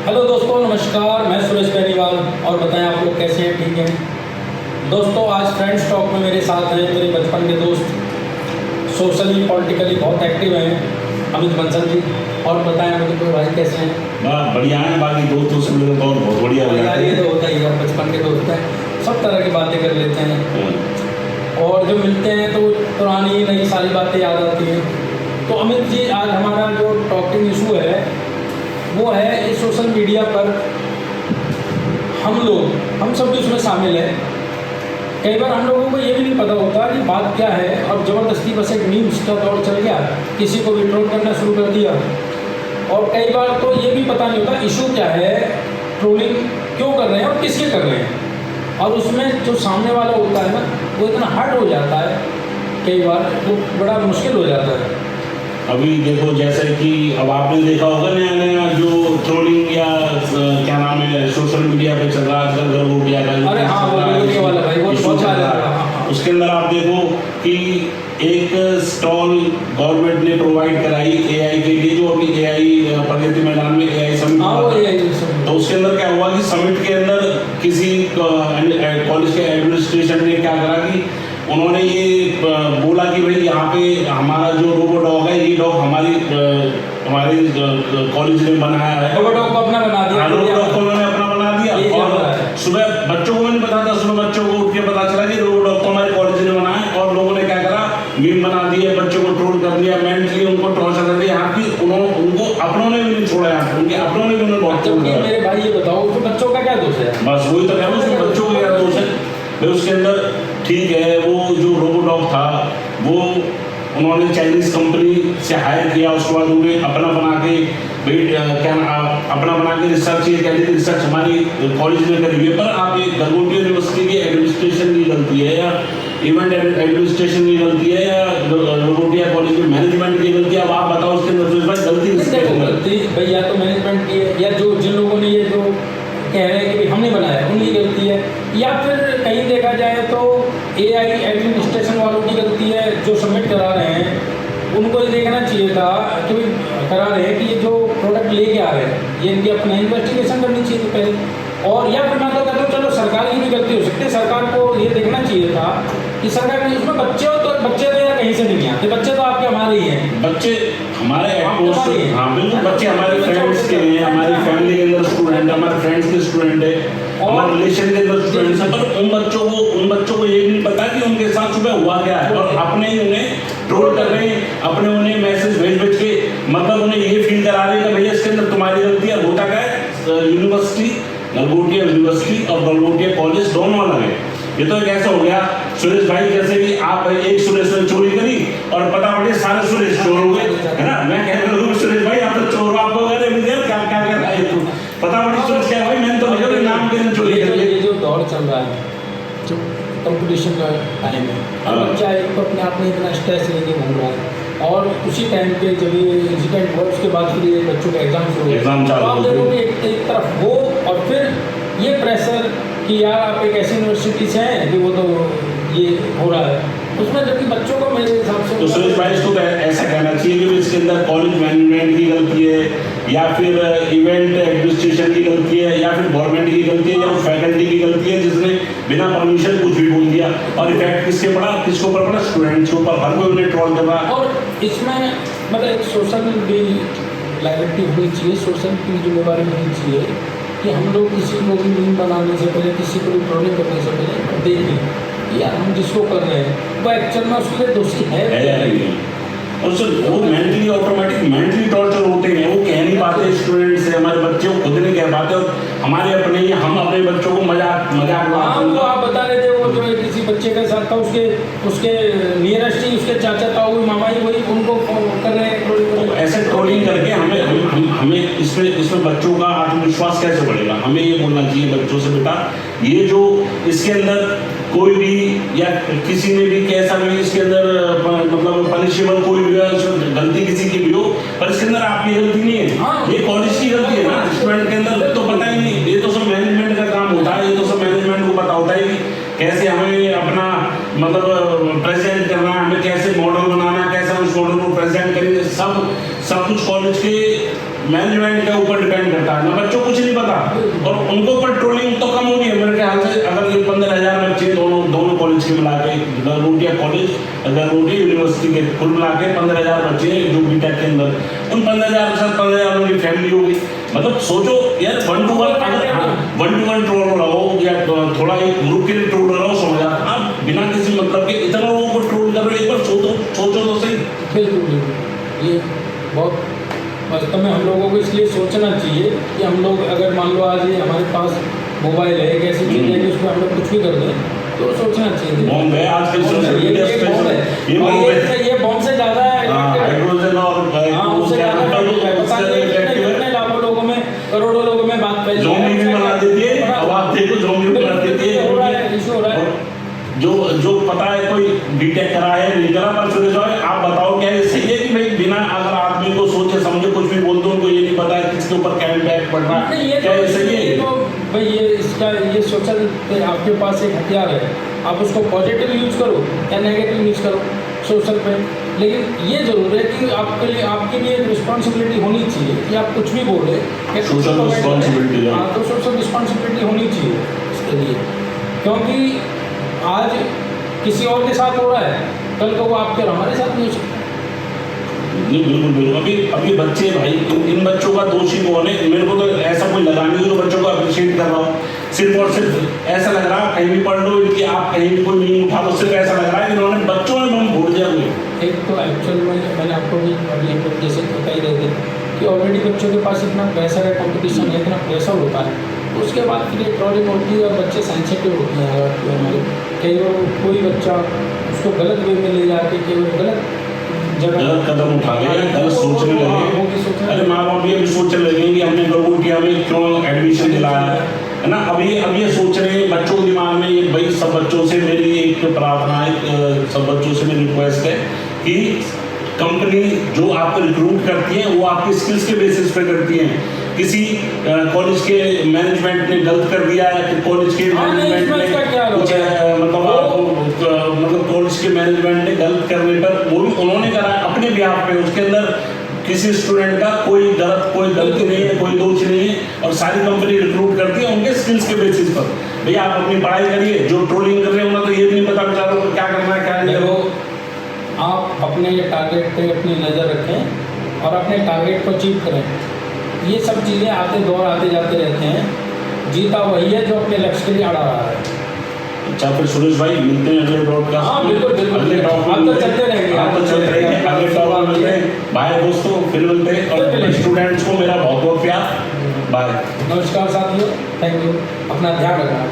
Hello दोस्तों, नमस्कार। मैं सुरेश बेनीवाल और बताएं आप लोग कैसे हैं? ठीक हैं दोस्तों। आज फ्रेंड्स टॉक में मेरे साथ हैं मेरे बचपन के दोस्त, सोशली पॉलिटिकली बहुत एक्टिव हैं, अमित बंसल जी। और बताएं अमित भाई कैसे हैं? बढ़िया है। बाकी दोस्तों से मिले तो बहुत बढ़िया हो जाता है। ये तो होता ही है, बचपन के दोस्त हैं, सब तरह की बातें कर लेते हैं और जब मिलते हैं तो पुरानी नई सारी बातें याद आती हैं। तो अमित जी, आज हमारा जो टॉकिंग इशू है वो है इस सोशल मीडिया पर हम सब भी उसमें शामिल हैं। कई बार हम लोगों को ये भी नहीं पता होता कि बात क्या है और ज़बरदस्ती बस एक मीम्स का दौर चल गया, किसी को भी ट्रोल करना शुरू कर दिया। और कई बार तो ये भी पता नहीं होता इशू क्या है, ट्रोलिंग क्यों कर रहे हैं और किसके कर रहे हैं। और उसमें जो सामने वाला होता है ना, वो इतना हर्ट हो जाता है, कई बार वो बड़ा मुश्किल हो जाता है। अभी देखो, जैसे कि अब आपने देखा होगा नया नया जो ट्रोलिंग या क्या नाम है सोशल मीडिया पे चल रहा है आजकल, गलगोटिया का। अरे हाँ, वो गलगोटिया वाला भाई, वो बहुत चल रहा है। उसके अंदर आप देखो कि एक स्टॉल गवर्नमेंट ने प्रोवाइड कराई एआई के लिए, जो अभी एआई प्रगति मैदान में एआई समिट हुआ था। तो उसके अंदर क्या हुआ कि समिट के अंदर किसी कॉलेज के एडमिनिस्ट्रेशन ने क्या करा कि उन्होंने ये बोला कि भाई यहाँ पे हमारा जो रोबो डॉग है, ये डॉग हमारे कॉलेज ने बनाया है। रोबो डॉग को अपना बना दिया। रोबो डॉग को उन्होंने अपना बना दिया। और सुबह बच्चों को नहीं पता था, सुबह बच्चों को उठ के पता चला कि रोबो डॉग को हमारे कॉलेज ने बनाया है। और लोगों ने क्या करा, मीम बना दिए, बच्चों को ट्रोल कर दिया, मेंटली उनको टॉर्चर कर दिया। यहाँ की उनको अपनों ने भी नहीं छोड़ा, यहाँ उनके अपनों ने भी उन्हें बहुत ट्रोल किया। मेरे भाई ये बताओ तो बच्चों का क्या दोष है? बस वही तो कह रहा हूँ, बच्चों का क्या दोष है। फिर उसके अंदर ठीक है, वो जो रोबोडॉग था वो उन्होंने चाइनीज कंपनी से हायर किया, उसके बाद उन्हें अपना बना के अपना बना के रिसर्च ये कह दी रिसर्च हमारी कॉलेज में करी हुई है। पर आप ये गलगोटिया यूनिवर्सिटी की एडमिनिस्ट्रेशन की गलती है या इवेंट एडमिनिस्ट्रेशन की गलती है या गलगोटिया कॉलेज में मैनेजमेंट की गलती है? अब आप बताओ उसके अंदर गलती भैया तो मैनेजमेंट की है, या जो जिन लोगों ने ये जो कह रहे हैं कि हमने बनाया उनकी गलती है, या फिर कहीं देखा जाए तो एआई एडमिनिस्ट्रेशन वालों की गलती है जो सबमिट करा रहे हैं। उनको ये देखना चाहिए था कि करा रहे हैं कि ये जो प्रोडक्ट लेके आ रहे हैं ये इनकी अपना इन्वेस्टिगेशन करनी चाहिए पहले। और या फिर मैं तो कहता हूँ चलो सरकार की भी गलती हो सकती है, सरकार को ये देखना चाहिए था कि सरकार ने इसमें बच्चे तो यार कहीं से नहीं आते, बच्चे तो आपके हमारे ही हैं। बच्चे हमारे हाँ बिल्कुल, बच्चे हमारे फ्रेंड्स के हैं, हमारी फैमिली के अंदर स्टूडेंट है, हमारे फ्रेंड्स के स्टूडेंट है, हमारे रिलेशन के अंदर स्टूडेंट्स हैं। पर उन बच्चों को ये नहीं पता कि उनके साथ सुबह हुआ क्या है, और अपने ही उन्हें ट्रोल कर रहे हैं, अपने उन्हें मैसेज भेज के मतलब उन्हें ये फील करा रहे हैं कि भैया इसके अंदर तुम्हारी गलती है। होता क्या है, यूनिवर्सिटी गलगोटिया यूनिवर्सिटी और गलगोटिया कॉलेज दोनों अलग है। ये तो कैसे हो गया सुरेश भाई, जैसे कि आप एक सुरेश ने चोरी करी और पता पड़े सारे सुरेश चोर हो गए, है ना? मैं कह रहा हूँ सुरेश भाई आप तो चोर, आपको क्या क्या कर रहा है तू, पता पड़ी सुरेश क्या भाई, मैंने तो मुझे नाम के चोरी कर लिया। ये जो दौर चल रहा है जो कंपटीशन का टाइम है, बच्चा एक तो अपने आप में इतना स्ट्रेस लेके घूम रहा है, और उसी टाइम पे जब ये इंसिडेंट हुआ उसके बाद फिर ये बच्चों के एग्जाम शुरू हुए, तो आप देखोगे एक तरफ वो और फिर ये प्रेशर कि यार आप एक ऐसी यूनिवर्सिटी से हैं कि वो तो ये हो रहा है उसमें, जबकि बच्चों को मेरे हिसाब से तो सुरेश भाई इसको ऐसा कहना चाहिए कि इसके अंदर कॉलेज मैनेजमेंट की गलती है, या फिर इवेंट एडमिनिस्ट्रेशन की गलती है, या फिर गवर्नमेंट की गलती है, या फैकल्टी की गलती है जिसने बिना परमिशन कुछ भी बोल दिया, और इफेक्ट किसके पड़ा, किसके ऊपर पड़ा? स्टूडेंट्स के ऊपर। हर कोई उन्हें ट्रोल कर रहा है। और इसमें मतलब एक सोशल भी लाइबिलिटी होनी चाहिए, सोशल की जिम्मेवारी होनी चाहिए कि हम लोग किसी को भी मीम बनाने से पहले, किसी को भी ट्रोलिंग करने से पहले देखें यार हम जिसको कर रहे हैं वो एक्चुअल में उसके लिए दोषी है या नहीं। और सर वो मेंटली टॉर्चर होते हैं, वो कह नहीं पाते स्टूडेंट्स से, हमारे बच्चे को खुद नहीं कह पाते, और हमारे हम अपने बच्चों को मजाक वो आप बता रहे थे वो जो किसी बच्चे के साथ था, उसके नियरेस्ट ही उसके चाचा ताऊ मामा ही वही उनको कर रहे हैं। ऐसे ट्रोलिंग करके हमें इसमें बच्चों का आत्मविश्वास कैसे बढ़ेगा? हमें ये बोलना चाहिए बच्चों से, बेटा ये जो इसके अंदर कोई भी या किसी ने भी कैसा भी इसके अंदर मतलब पनिशेबल कोई भी गलती किसी की भी हो, पर इसके अंदर आपकी गलती नहीं है, ये कॉलेज की गलती है ना। स्टूडेंट के अंदर तो पता ही नहीं, ये तो सब मैनेजमेंट का काम होता है, ये तो सब मैनेजमेंट को पता होता है कि कैसे हमें अपना मतलब प्रेजेंट करना है, हमें कैसे मॉडल बनाना है, कैसे हम उस मॉडल को प्रेजेंट करेंगे, सब कुछ कॉलेज के मैनेजमेंट के ऊपर डिपेंड करता है ना। बच्चों कुछ उनको पर ट्रोलिंग तो कम होगी मेरे ख्याल से। अगर ये 15,000 बच्चे दोनों कॉलेज के मिला के, गलगोटिया कॉलेज, गलगोटिया यूनिवर्सिटी के कुल मिला के 15,000 बच्चे जो बीटेक के अंदर, उन 15,000 के साथ 15,000 उनकी फैमिली होगी। मतलब सोचो यार, 1 to 1 ट्रोल हो रहा हो या थोड़ा एक ग्रुप के लिए ट्रोल हो रहा हो, समझ आप बिना किसी मतलब के इतना लोगों को ट्रोल कर रहे हो, एक बार सोचो तो सही। बिल्कुल ये बहुत वास्तव में हम लोगों को इसलिए सोचना चाहिए कि हम लोग अगर मान लो आज ये हमारे पास मोबाइल है, एक ऐसी चीज़ है कि उसमें हम लोग कुछ भी कर दें, तो सोचना चाहिए। बॉम्ब है आजकल सोशल मीडिया पे, ये बॉम्ब से ज़्यादा हाइड्रोजन और उससे ज़्यादा कितने लाखों लोगों में, करोड़ों लोगों में बात फैली, ज़ोंबी भी बना देती है। अब आप देखो ज़ोंबी भी बना देती है। जो पता है कोई बीटेक करा है नहीं करा, पर सुरेश भाई आप बताओ क्या ये सही है कि भाई बिना अगर आदमी को सोचे समझे कुछ भी बोल दो, उनको ये नहीं पता है किसके ऊपर क्या इम्पैक्ट पड़ रहा है, क्या ये सही है? तो भाई ये सोशल आपके पास एक हथियार है, आप उसको पॉजिटिव यूज करो या नेगेटिव यूज करो सोशल पे, लेकिन ये जरूर है कि आपके लिए एक रिस्पॉन्सिबिलिटी होनी चाहिए कि आप कुछ भी बोले, सोशल रिस्पॉन्सिबिलिटी। हाँ, तो सोशल रिस्पॉन्सिबिलिटी होनी चाहिए इसके लिए, क्योंकि आज किसी और के साथ हो रहा है, कल को वो आपके और हमारे साथ नहीं हो सकता। नहीं बिल्कुल। अभी बच्चे भाई, इन बच्चों का दोषी कौन है? मेरे को तो ऐसा कोई लगा नहीं जो बच्चों को अप्रिशिएट कर रहा हो। सिर्फ और सिर्फ ऐसा लग रहा है, कहीं भी पढ़ लो इनकी, आप कहीं भी कोई मीनिंग उठा लो, सिर्फ ऐसा लग रहा है कि इन्होंने बच्चों में बम फोड़ दिया हुए। एक तो एक्चुअल में मैंने आपको भी अभी एक जैसे बता ही रहे थे कि ऑलरेडी बच्चों के पास इतना प्रेशर है, कॉम्पिटिशन है, इतना प्रेशर होता है, उसके बाद फिर ये ट्रोलिंग होती है और बच्चे सेंसिटिव होते हैं। अगर हमारे कई बार कोई बच्चा उसको गलत वे में ले जाके कई बार गलत गलत कदम उठा ले, गलत सोचने लगे। अरे माँ बाप भी अभी सोचने लगे कि हमने गलगोटिया में क्यों एडमिशन दिलाया है ना। अब ये सोच रहे हैं बच्चों के दिमाग में, ये भाई सब बच्चों से मेरी एक प्रार्थना है, सब बच्चों से मेरी रिक्वेस्ट है कि कंपनी जो आपको रिक्रूट करती है वो आपकी स्किल्स के बेसिस पे करती है। किसी कॉलेज के मैनेजमेंट ने गलत कर दिया है कि कॉलेज के मैनेजमेंट ने कुछ मतलब कॉलेज के मैनेजमेंट ने गलत करने पर वो भी उन्होंने करा अपने बिहाफ पे, उसके अंदर किसी स्टूडेंट का कोई गलती नहीं है, कोई दोष नहीं है, और सारी कंपनी रिक्रूट करती है उनके स्किल्स के बेसिस पर। भैया आप अपनी पढ़ाई करिए, जो ट्रोलिंग कर रहे हो ना तो ये भी नहीं पता बेचारों को क्या करना है क्या नहीं। आप अपने टारगेट पे अपनी नज़र रखें और अपने टारगेट को अचीव करें। ये सब चीज़ें आते जाते रहते हैं। जीता वही है जो अपने लक्ष्य के लिए अड़ा रहा है। अच्छा फिर सुरेश भाई मिलते हैं अगले ब्रॉडकास्ट। हाँ बिल्कुल अगले टॉप आप तो चलते रहेंगे, अगले टॉप मिलते हैं। बाय दोस्तों, फिर मिलते हैं। और स्टूडेंट्स को मेरा बहुत बहुत प्यार। बाय। नमस्कार साथियों, थैंक यू, अपना ध्यान रखना।